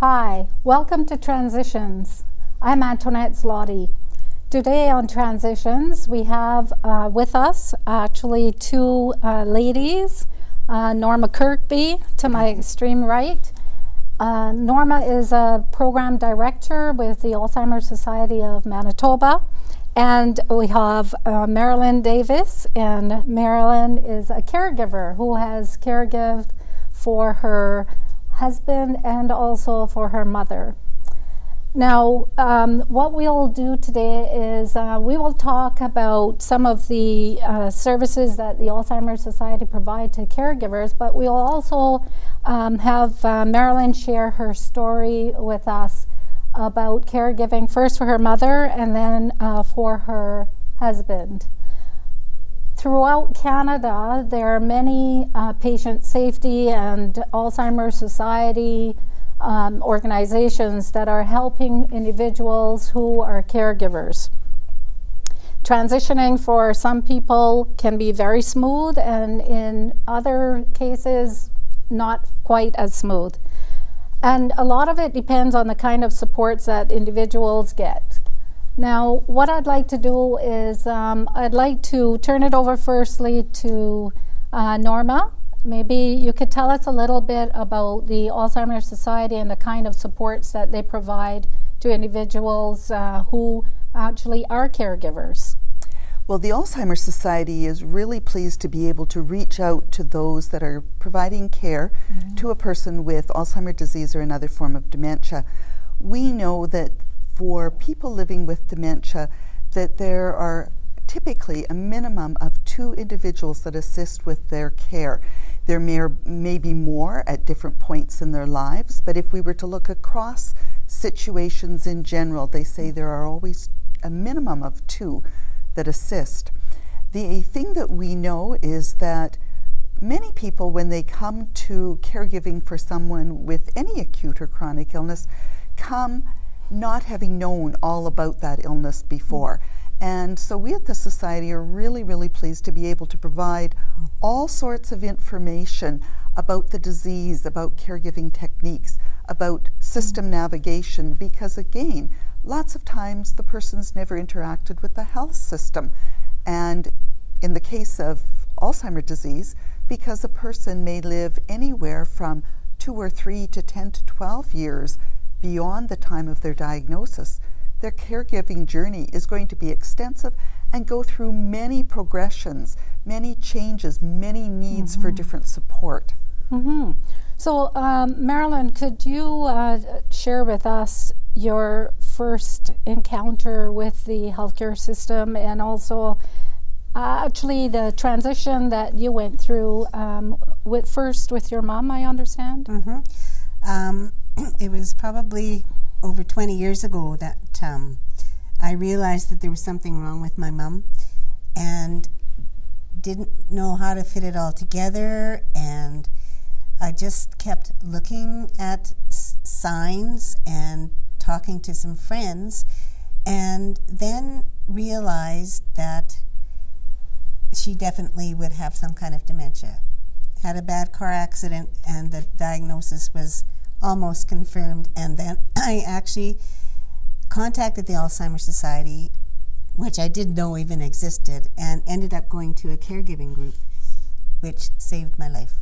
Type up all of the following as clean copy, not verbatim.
Hi, welcome to Transitions. I'm Antoinette Zloty. Today on Transitions, we have with us actually two ladies, Norma Kirkby to my extreme right. Norma is a program director with the Alzheimer's Society of Manitoba. And we have Marilyn Davis, and Marilyn is a caregiver who has caregived for her husband and also for her mother. Now, what we'll do today is we will talk about some of the services that the Alzheimer's Society provide to caregivers, but we'll also have Marilyn share her story with us about caregiving, first for her mother and then for her husband. Throughout Canada, there are many patient safety and Alzheimer's Society organizations that are helping individuals who are caregivers. Transitioning for some people can be very smooth, and in other cases, not quite as smooth. And a lot of it depends on the kind of supports that individuals get. Now, what I'd like to do is I'd like to turn it over firstly to Norma. Maybe you could tell us a little bit about the Alzheimer's Society and the kind of supports that they provide to individuals who actually are caregivers. Well, the Alzheimer's Society is really pleased to be able to reach out to those that are providing care to a person with Alzheimer's disease or another form of dementia. We know that for people living with dementia, that there are typically a minimum of 2 individuals that assist with their care. There may be more at different points in their lives, but if we were to look across situations in general, they say there are always a minimum of 2 that assist. The thing that we know is that many people, when they come to caregiving for someone with any acute or chronic illness, come not having known all about that illness before. And so we at the Society are really pleased to be able to provide all sorts of information about the disease, about caregiving techniques, about system navigation, because again, lots of times the person's never interacted with the health system. And in the case of Alzheimer's disease, because a person may live anywhere from 2 or 3 to 10 to 12 years beyond the time of their diagnosis, their caregiving journey is going to be extensive and go through many progressions, many changes, many needs for different support. So, Marilyn, could you share with us your first encounter with the healthcare system, and also actually the transition that you went through first with your mom, I understand? It was probably over 20 years ago that I realized that there was something wrong with my mom and didn't know how to fit it all together, and I just kept looking at signs and talking to some friends, and then realized that she definitely would have some kind of dementia. Had a bad car accident and the diagnosis was almost confirmed, and then I actually contacted the Alzheimer's Society, which I didn't know even existed, and ended up going to a caregiving group, which saved my life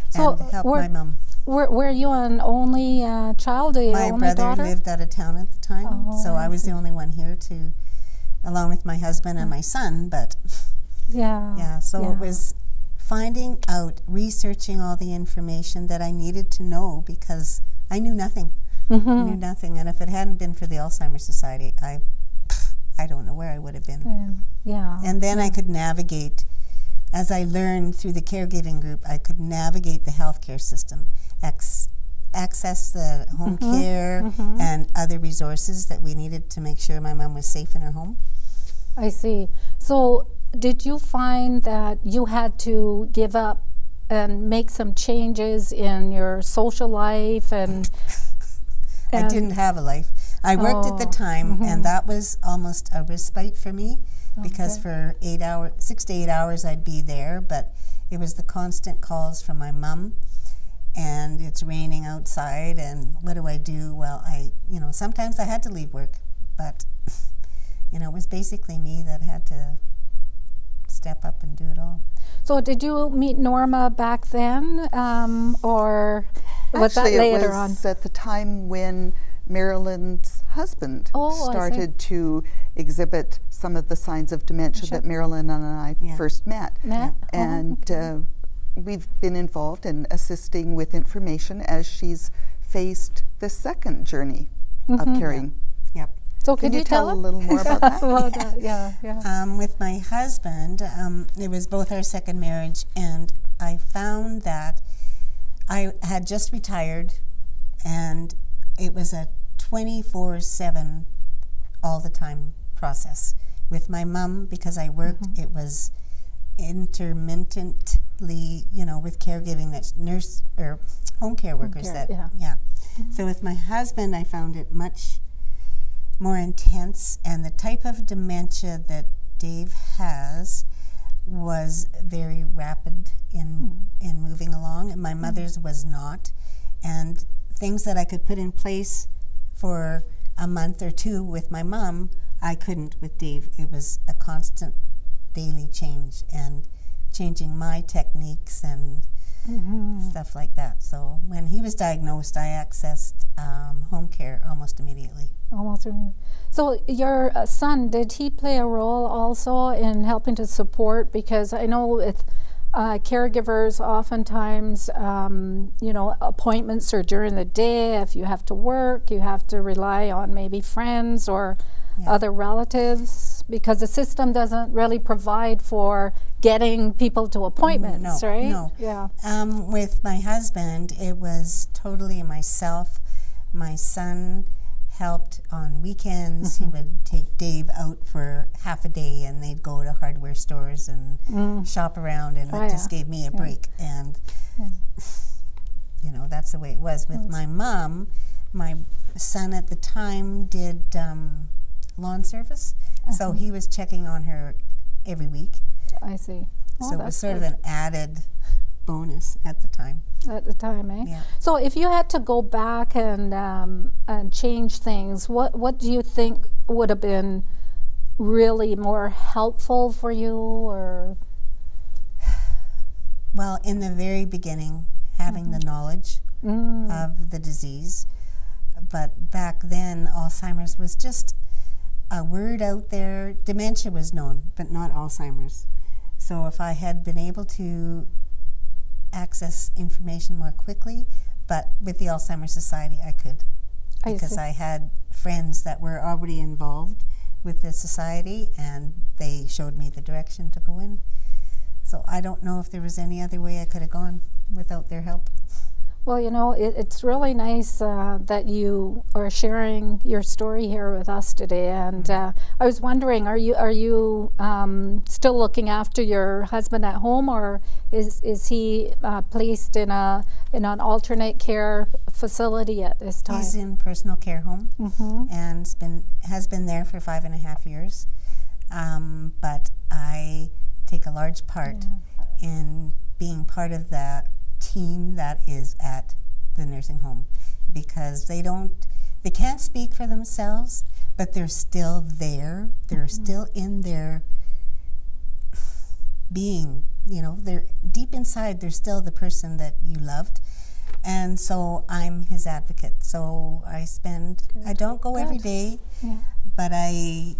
So and helped my mom. Were you an only child? My brother lived out of town at the time, so I was the only one here to, along with my husband and my son, but it was finding out, researching all the information that I needed to know, because I knew nothing. And if it hadn't been for the Alzheimer's Society, I don't know where I would have been. And then I could navigate, as I learned through the caregiving group, I could navigate the healthcare system, access the home care and other resources that we needed to make sure my mom was safe in her home. I see. So did you find that you had to give up and make some changes in your social life? And I didn't have a life. I worked at the time, and that was almost a respite for me, because for 6 to 8 hours I'd be there, but it was the constant calls from my mom and it's raining outside, and what do I do? Well, sometimes I had to leave work, but it was basically me that had to step up and do it all. So did you meet Norma back then, or was Actually, that later it on? was at the time when Marilyn's husband Oh, I see. started to exhibit some of the signs of dementia Sure. that Marilyn and I Yeah. first met. Met? Oh, And we've been involved in assisting with information as she's faced the second journey of caring. Yep. So Can could you tell tell a little more about that? About that? Yeah. With my husband, it was both our second marriage, and I found that I had just retired, and it was a 24/7 all the time process. With my mom, because I worked, it was intermittently, with caregiving, that's nurse or home care workers. care, that yeah. So with my husband, I found it much more intense, and the type of dementia that Dave has was very rapid in moving along, and my mother's was not. And things that I could put in place for a month or two with my mom, I couldn't with Dave. It was a constant daily change, and changing my techniques and stuff like that. So when he was diagnosed, I accessed home care almost immediately. Almost. So your son, did he play a role also in helping to support? Because I know with caregivers, oftentimes, appointments are during the day. If you have to work, you have to rely on maybe friends or other relatives, because the system doesn't really provide for getting people to appointments, right? No. Yeah. With my husband, it was totally myself. My son helped on weekends. He would take Dave out for half a day, and they'd go to hardware stores and shop around, and it just gave me a break. And that's the way it was. With my mom, my son at the time did lawn service, so he was checking on her every week. I see. Oh, So it was that's sort of good. an added bonus at the time. At the time, eh? Yeah. So if you had to go back and change things, what do you think would have been really more helpful for you, or? Well, in the very beginning, having the knowledge of the disease, but back then Alzheimer's was just a word out there. Dementia was known, but not Alzheimer's. So if I had been able to access information more quickly, but with the Alzheimer's Society I could, because I had friends that were already involved with the society, and they showed me the direction to go in. So I don't know if there was any other way I could have gone without their help. Well, it's really nice that you are sharing your story here with us today. And I was wondering, are you still looking after your husband at home, or is he placed in an alternate care facility at this time? He's in personal care home and has been there for 5.5 years. But I take a large part in being part of the team that is at the nursing home, because they can't speak for themselves, but they're still there. They're still in their being, they're deep inside, they're still the person that you loved. And so I'm his advocate. So I don't go every day, but I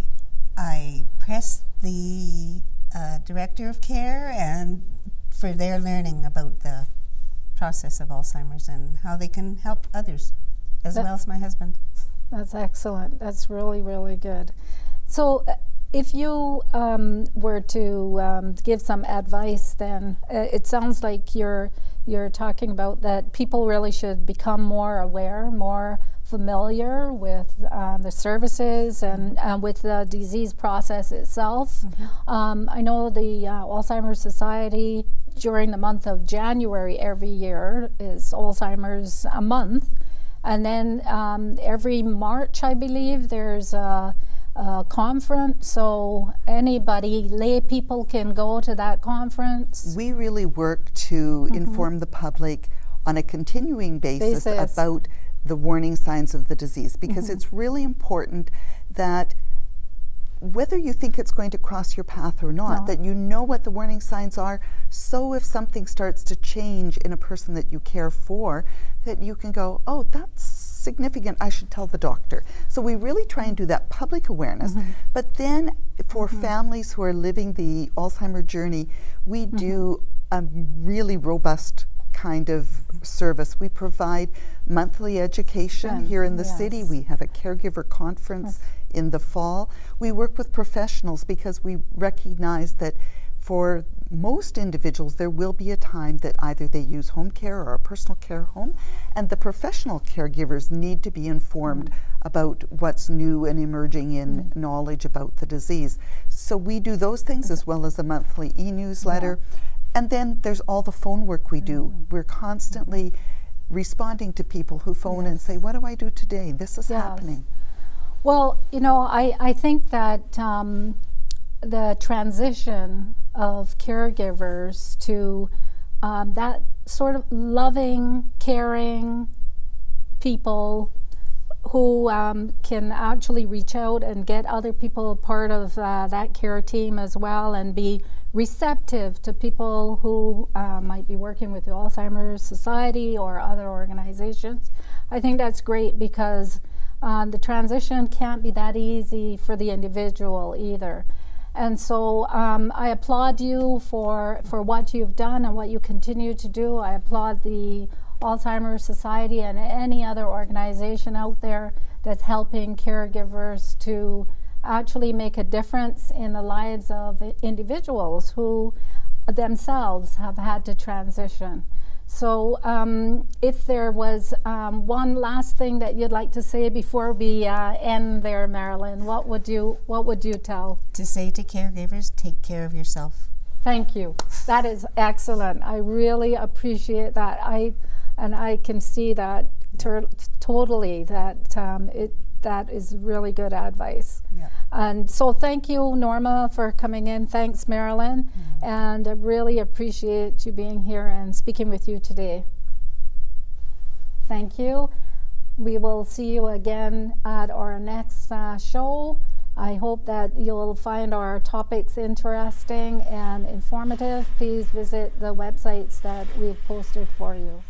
press the director of care and for their learning about the process of Alzheimer's and how they can help others, as well as my husband. That's excellent. That's really, really good. So if you were to give some advice, then it sounds like you're talking about that people really should become more aware, more familiar with the services and with the disease process itself. I know the Alzheimer's Society, during the month of January every year, is Alzheimer's a month. And then every March, I believe, there's a conference, so lay people can go to that conference. We really work to inform the public on a continuing basis Basis. about the warning signs of the disease, because it's really important that whether you think it's going to cross your path or not, that you know what the warning signs are, so if something starts to change in a person that you care for, that you can go, oh, that's significant, I should tell the doctor. So we really try and do that public awareness. But then for families who are living the Alzheimer journey, we do a really robust kind of service. We provide monthly education here in the city. We have a caregiver conference in the fall. We work with professionals because we recognize that for most individuals there will be a time that either they use home care or a personal care home, and the professional caregivers need to be informed about what's new and emerging in knowledge about the disease. So we do those things as well as a monthly e-newsletter. And then there's all the phone work we do. We're constantly responding to people who phone and say, what do I do today? This is happening. Well, you know, I think that the transition of caregivers to that sort of loving, caring people who can actually reach out and get other people part of that care team as well, and be receptive to people who might be working with the Alzheimer's Society or other organizations. I think that's great, because the transition can't be that easy for the individual either. And so I applaud you for what you've done and what you continue to do. I applaud the Alzheimer's Society and any other organization out there that's helping caregivers to actually make a difference in the lives of individuals who themselves have had to transition. So if there was one last thing that you'd like to say before we end there, Marilyn, what would you tell? To say to caregivers, take care of yourself. Thank you. That is excellent. I really appreciate that. I can see that totally, that that is really good advice. Yeah. And so thank you, Norma, for coming in. Thanks, Marilyn. And I really appreciate you being here and speaking with you today. Thank you. We will see you again at our next show. I hope that you'll find our topics interesting and informative. Please visit the websites that we've posted for you.